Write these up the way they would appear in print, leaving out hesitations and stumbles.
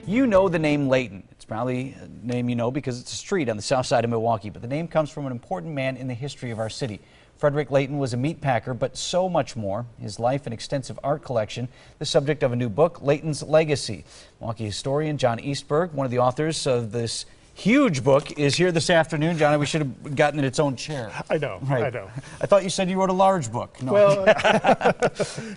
You know the name Layton. It's probably a name you know because it's a street on the south side of Milwaukee, but the name comes from an important man in the history of our city. Frederick Layton was a meat packer, but so much more. His life and extensive art collection, the subject of a new book, Layton's Legacy. Milwaukee historian John Eastberg, one of the authors of this huge book, is here this afternoon. Johnny, we should have gotten in its own chair. I know, right. I know. I thought you said you wrote a large book. No. Well,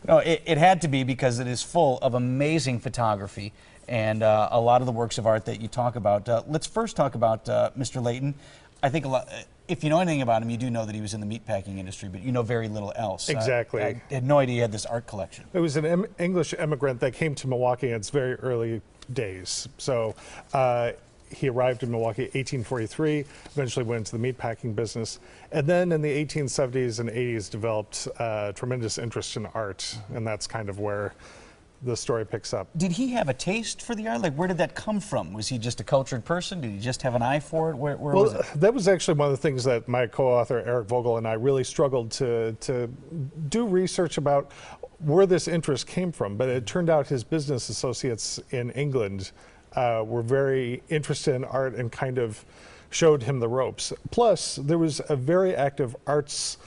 no, it had to be because it is full of amazing photography and a lot of the works of art that you talk about. Let's first talk about Mr. Layton. I think if you know anything about him, you do know that he was in the meatpacking industry, but you know very little else. Exactly. I had no idea he had this art collection. It was an English immigrant that came to Milwaukee in its very early days. So he arrived in Milwaukee in 1843, eventually went into the meatpacking business, and then in the 1870s and 80s developed tremendous interest in art, and that's kind of where the story picks up. Did he have a taste for the art? Like, where did that come from? Was he just a cultured person? Did he just have an eye for it? Where was it? That was actually one of the things that my co-author Eric Vogel and I really struggled to do research about where this interest came from. But it turned out his business associates in England were very interested in art and kind of showed him the ropes. Plus, there was a very active arts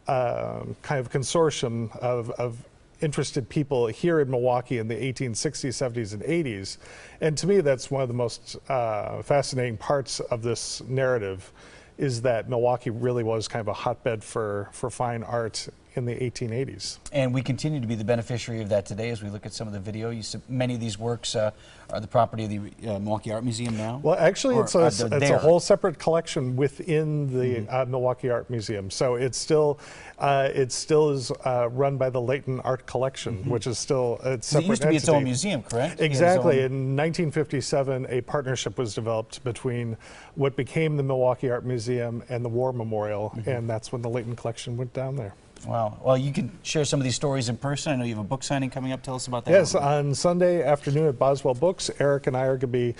kind of consortium of interested people here in Milwaukee in the 1860s, 70s, and 80s. And to me, that's one of the most fascinating parts of this narrative, is that Milwaukee really was kind of a hotbed for fine art in the 1880s. And we continue to be the beneficiary of that today as we look at some of the video. Many of these works are the property of the Milwaukee Art Museum now? Well, actually, it's a whole separate collection within the Milwaukee Art Museum. So it still is run by the Layton Art Collection, which is still a separate It used to be its own museum, correct? Exactly. In 1957, a partnership was developed between what became the Milwaukee Art Museum and the War Memorial, and that's when the Layton Collection went down there. Wow. Well, you can share some of these stories in person. I know you have a book signing coming up. Tell us about that. Yes, on Sunday afternoon at Boswell Books, Eric and I are going to be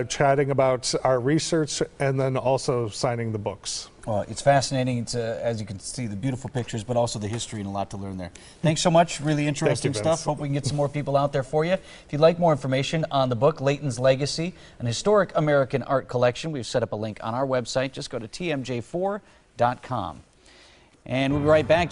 chatting about our research and then also signing the books. Well, it's fascinating. It's, as you can see, the beautiful pictures, but also the history and a lot to learn there. Thanks so much. Really interesting stuff. Hope we can get some more people out there for you. If you'd like more information on the book, Layton's Legacy, an historic American art collection, we've set up a link on our website. Just go to TMJ4.com. And we'll be right back.